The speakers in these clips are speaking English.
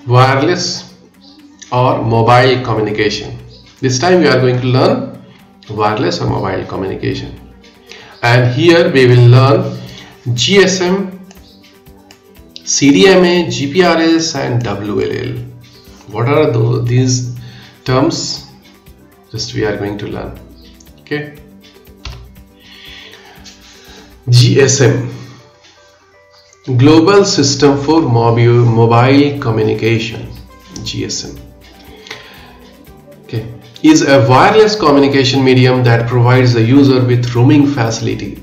wireless or mobile communication. This time we are going to learn wireless or mobile communication, and here we will learn GSM, CDMA, GPRS and WLL. What are these terms? Just we are going to learn. Okay. GSM, Global System for Mobile Communication. GSM, okay, is a wireless communication medium that provides the user with roaming facility,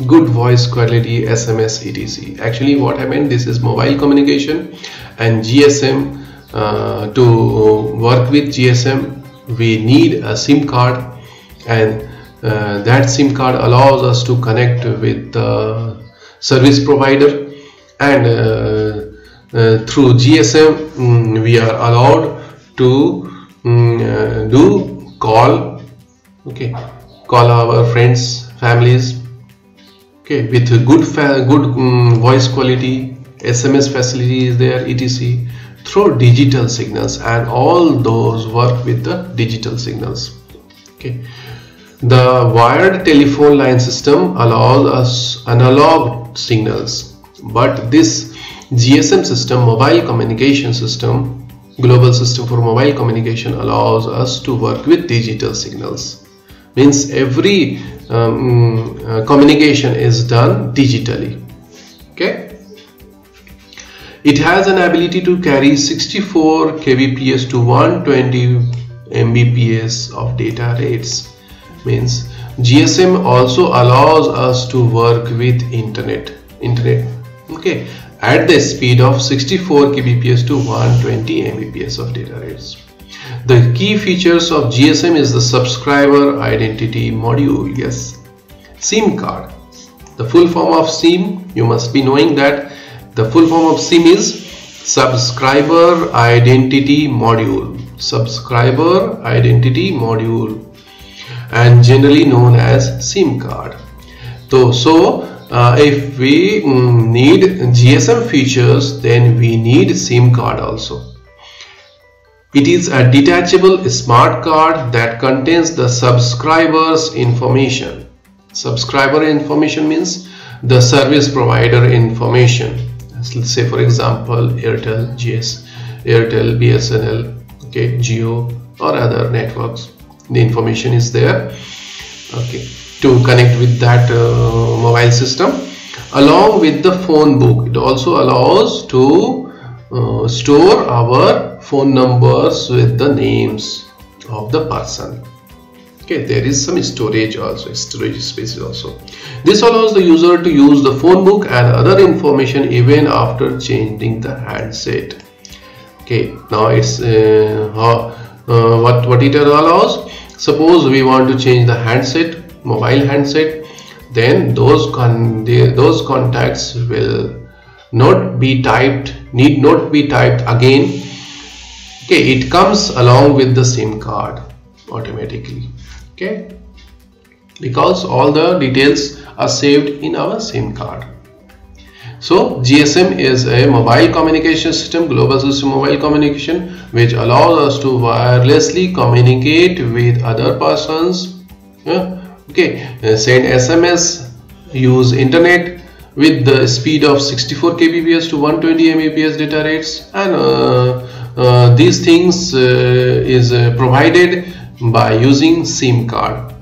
good voice quality, SMS, etc. Actually what I meant, this is mobile communication, and GSM, to work with GSM we need a SIM card, and that SIM card allows us to connect with the service provider, and through GSM we are allowed to do call, okay, call our friends, families, okay, with good voice quality, SMS facility is there, etc. through digital signals, and all those work with the digital signals. Okay. The wired telephone line system allows us analog signals, but this GSM system, mobile communication system, global system for mobile communication, allows us to work with digital signals. Means every communication is done digitally. Okay. It has an ability to carry 64 kbps to 120 mbps of data rates. Means GSM also allows us to work with internet, okay, at the speed of 64 kbps to 120 mbps of data rates. The key features of GSM is the subscriber identity module. Yes, SIM card. The full form of SIM, you must be knowing that the full form of SIM is subscriber identity module. Subscriber identity module, and generally known as SIM card. So if we need GSM features, then we need SIM card also. It is a detachable smart card that contains the subscriber's information. Subscriber information means the service provider information. Let's say for example Airtel, Airtel, BSNL, okay, Jio or other networks. The information is there, okay, to connect with that mobile system, along with the phone book. It also allows to store our phone numbers with the names of the person. Okay, there is some storage also, storage space also. This allows the user to use the phone book and other information even after changing the handset. Okay, now it's what it allows. Suppose we want to change the handset, mobile handset, then those contacts will not be typed, need not be typed again. Okay, it comes along with the SIM card automatically. Okay, because all the details are saved in our SIM card. So GSM is a mobile communication system, global system mobile communication, which allows us to wirelessly communicate with other persons. Okay, send SMS, use internet with the speed of 64 kbps to 120 mbps data rates, and these things is provided by using SIM card.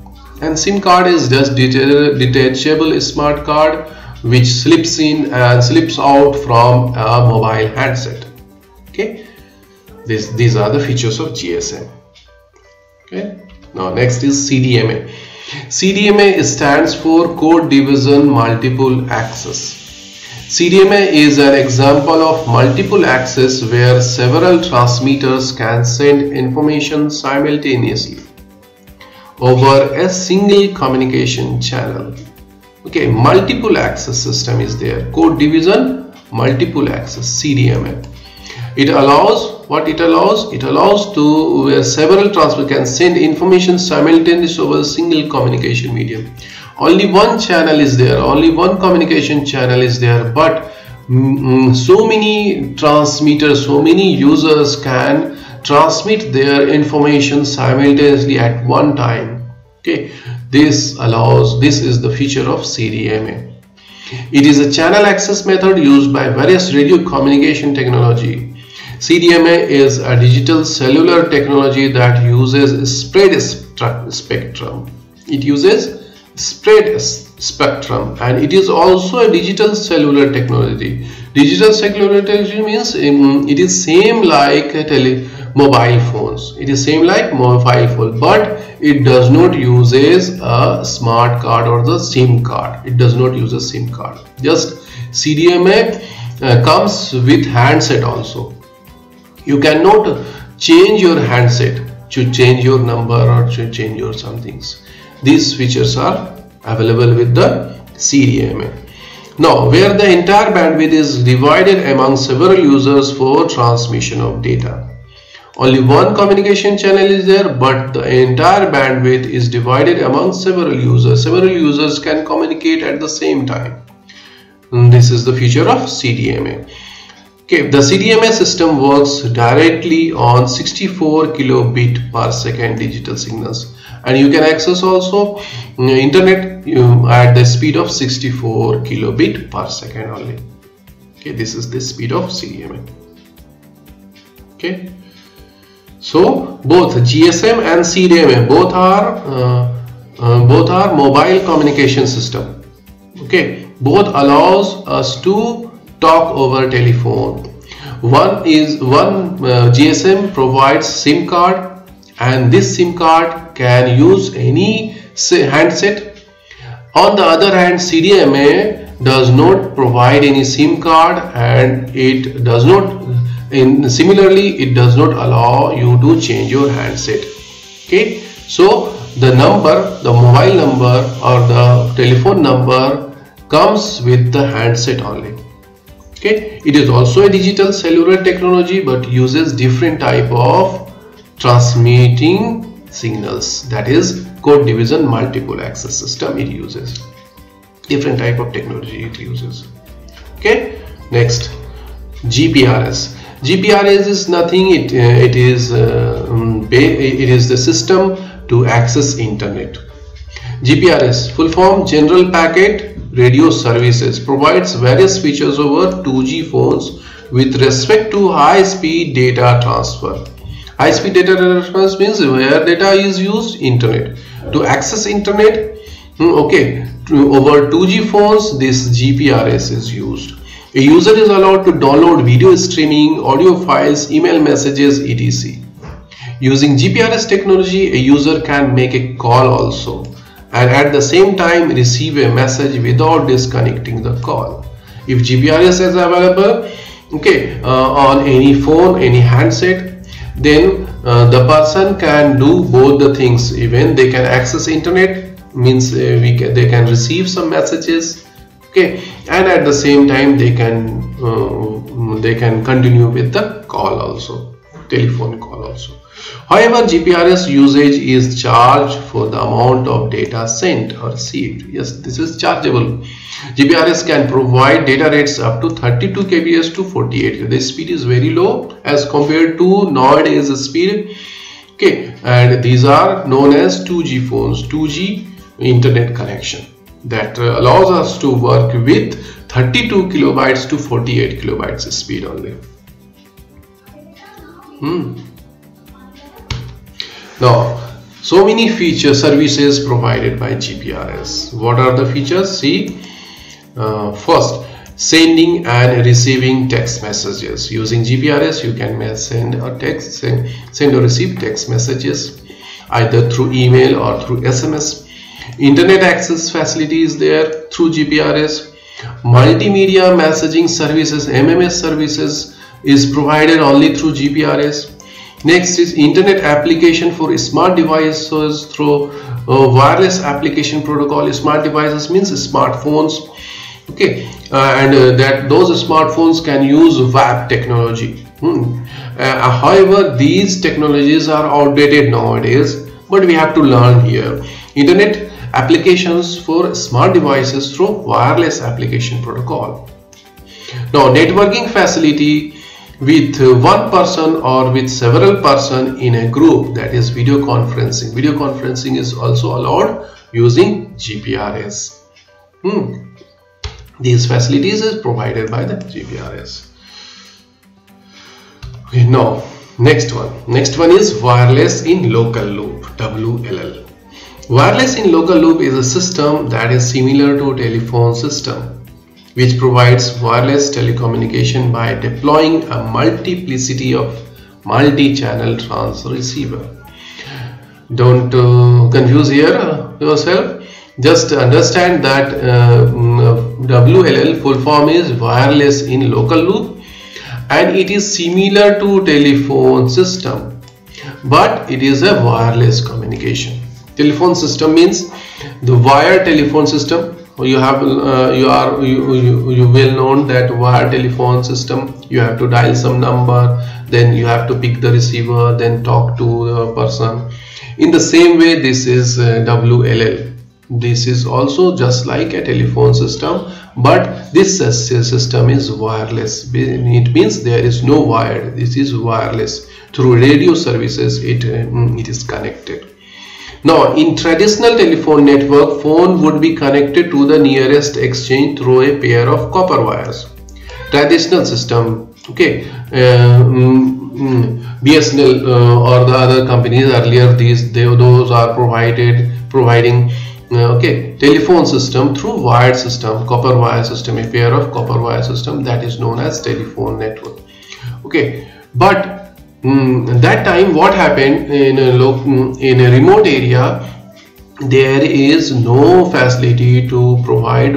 And SIM card is just detachable smart card which slips in and slips out from a mobile handset. Okay, these are the features of GSM. Okay, now next is CDMA. CDMA stands for Code Division Multiple Access. CDMA is an example of multiple access where several transmitters can send information simultaneously over a single communication channel. Okay, multiple access system is there. Code division, multiple access, CDMA. It allows, what it allows? It allows to where several transmitters can send information simultaneously over a single communication medium. Only one channel is there, only one communication channel is there, but so many transmitters, so many users can transmit their information simultaneously at one time. Okay, this is the feature of CDMA. It is a channel access method used by various radio communication technology. CDMA is a digital cellular technology that uses spread spectrum. It uses spread spectrum, and it is also a digital cellular technology. Digital cellular technology means it is same like mobile phones. It is same like mobile phone, but it does not uses a smart card or the SIM card. It does not use a SIM card. Just CDMA comes with handset also. You cannot change your handset to change your number or to change your somethings. These features are available with the CDMA. Now, where the entire bandwidth is divided among several users for transmission of data. Only one communication channel is there, but the entire bandwidth is divided among several users. Several users can communicate at the same time. And this is the feature of CDMA. Okay, the CDMA system works directly on 64 kilobit per second digital signals, and you can access also internet at the speed of 64 kilobit per second only. Okay, this is the speed of CDMA. Okay, so both GSM and CDMA both are mobile communication system. Okay, both allows us to talk over telephone. One GSM provides SIM card, and this SIM card can use any handset. On the other hand, CDMA does not provide any SIM card, and it does not similarly it does not allow you to change your handset. Okay, so the mobile number or the telephone number comes with the handset only. Okay, it is also a digital cellular technology, but uses different type of transmitting signals, that is code division multiple access system. It uses different type of technology it uses. Okay, next, GPRS. GPRS is nothing, it is the system to access internet. GPRS, full form General Packet Radio Services, provides various features over 2G phones with respect to high-speed data transfer. High-speed data transfer means where data is used, internet. To access internet, okay, over 2G phones, this GPRS is used. A user is allowed to download video streaming, audio files, email messages, etc. Using GPRS technology, a user can make a call also, and at the same time receive a message without disconnecting the call. If GPRS is available, okay, on any phone, any handset, then the person can do both the things. Even they can access internet, means they can receive some messages, okay, and at the same time they can continue with the call also, telephone call also. However, GPRS usage is charged for the amount of data sent or received. Yes, this is chargeable. GPRS can provide data rates up to 32 kbps to 48. The speed is very low as compared to nowadays speed. Okay, and these are known as 2G phones, 2G internet connection that allows us to work with 32 kilobytes to 48 kilobytes speed only. Now, so many feature services provided by GPRS. What are the features? See, first, sending and receiving text messages. Using GPRS, you can send or receive text messages either through email or through SMS. Internet access facility is there through GPRS. Multimedia messaging services, MMS services, is provided only through GPRS. Next is internet application for smart devices through wireless application protocol. Smart devices means smartphones, okay, and that those smartphones can use WAP technology. However, these technologies are outdated nowadays, but we have to learn here. Internet applications for smart devices through wireless application protocol. Now networking facility with one person or with several person in a group, that is video conferencing. Video conferencing is also allowed using GPRS. These facilities is provided by the GPRS. Okay, now next one is wireless in local loop, WLL. Wireless in local loop is a system that is similar to telephone system, which provides wireless telecommunication by deploying a multiplicity of multi-channel transceiver. Don't confuse here yourself. Just understand that WLL full form is wireless in local loop, and it is similar to telephone system, but it is a wireless communication. Telephone system means the wired telephone system. You will know that wire telephone system, you have to dial some number, then you have to pick the receiver, then talk to the person. In the same way, this is WLL. This is also just like a telephone system, but this system is wireless. It means there is no wire. This is wireless. Through radio services it is connected. Now, in traditional telephone network, phone would be connected to the nearest exchange through a pair of copper wires. Traditional system, okay, BSNL or the other companies earlier, those are providing telephone system through wired system, copper wire system, a pair of copper wire system, that is known as telephone network. Okay, but that time what happened in a remote area, there is no facility to provide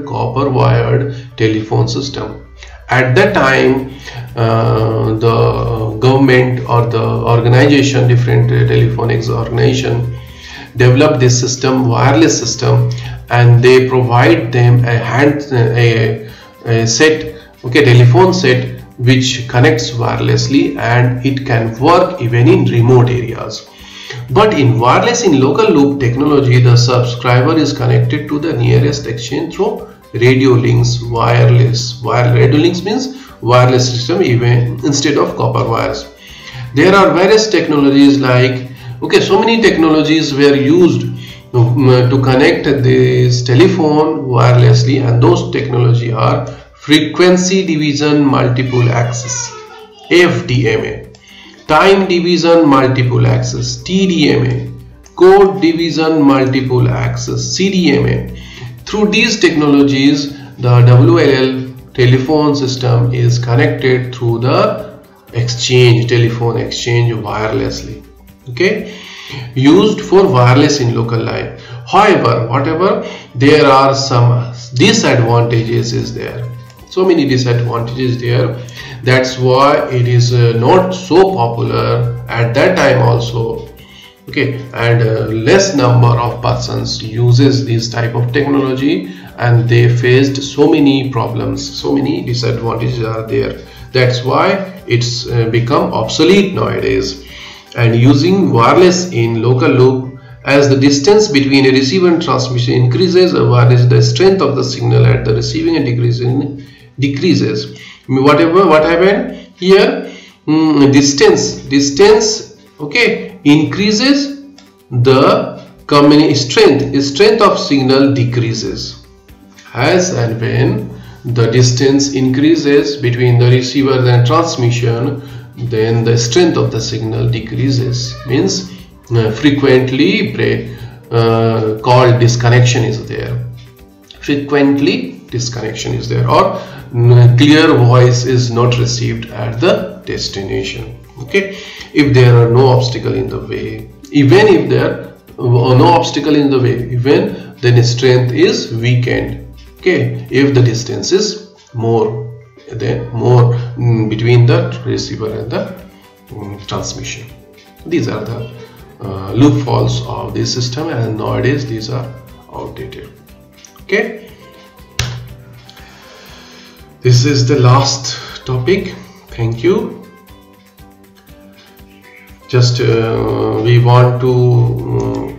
copper wired telephone system. At that time, the government or the organization, different telephonics organization, developed this system, wireless system, and they provide them a telephone set which connects wirelessly, and it can work even in remote areas. But in wireless in local loop technology, the subscriber is connected to the nearest exchange through radio links. Radio links means wireless system even instead of copper wires. There are various technologies like, so many technologies were used to connect this telephone wirelessly, and those technology are frequency division multiple access, FDMA, time division multiple access, TDMA, code division multiple access, CDMA. Through these technologies, the WLL telephone system is connected through the telephone exchange wirelessly. Okay, used for wireless in local life. However, there are some disadvantages is there. So many disadvantages there. That's why it is not so popular at that time also. Okay, and less number of persons uses this type of technology, and they faced so many problems, so many disadvantages are there. That's why it's become obsolete nowadays. And using wireless in local loop, as the distance between a receiver and transmission increases, the strength of the signal at the receiving and decreases. What happened here? Distance increases, the strength of signal decreases. As and when the distance increases between the receiver and transmission, then the strength of the signal decreases, means frequently called disconnection is there. Frequently disconnection is there, or clear voice is not received at the destination. Okay, if there are no obstacle in the way, even if there are no obstacle in the way, then strength is weakened. Okay, if the distance is more between the receiver and the transmission. These are the loopholes of this system, and nowadays these are outdated. Okay, this is the last topic. Thank you. Just we want to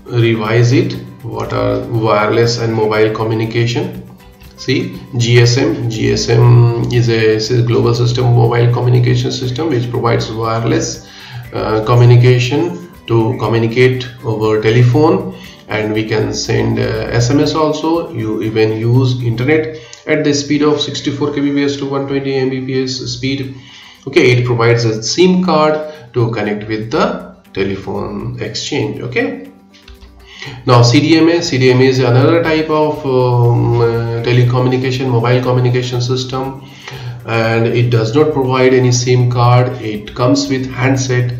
revise it. What are wireless and mobile communication? See, GSM is a global system mobile communication system which provides wireless communication to communicate over telephone, and we can send SMS also. You even use internet at the speed of 64 kbps to 120 mbps speed. Okay, it provides a SIM card to connect with the telephone exchange. Okay, now CDMA is another type of telecommunication mobile communication system, and it does not provide any SIM card. It comes with handset,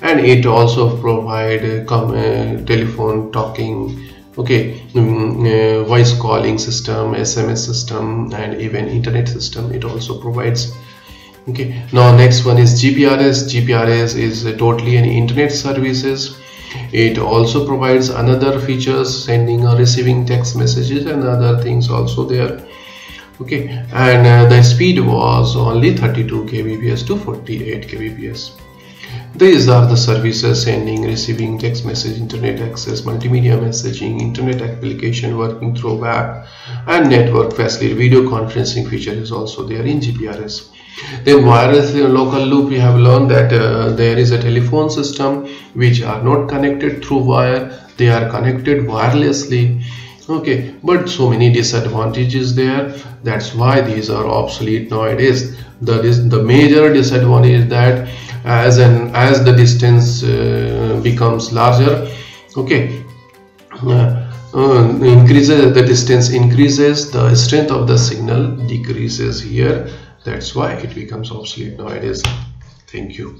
and it also provide telephone talking, okay, voice calling system, SMS system, and even internet system it also provides. Okay, now next one is GPRS is totally an internet services. It also provides another features, sending or receiving text messages and other things also there. Okay, and the speed was only 32 kbps to 48 kbps. These are the services: sending, receiving text message, internet access, multimedia messaging, internet application working through web, and network facility. Video conferencing feature is also there in GPRS. Then wireless local loop, we have learned that there is a telephone system which are not connected through wire, they are connected wirelessly. Okay, but so many disadvantages there. That's why these are obsolete nowadays. The major disadvantage is that as the distance becomes larger, okay, the distance increases, the strength of the signal decreases here. That's why it becomes obsolete nowadays. Thank you.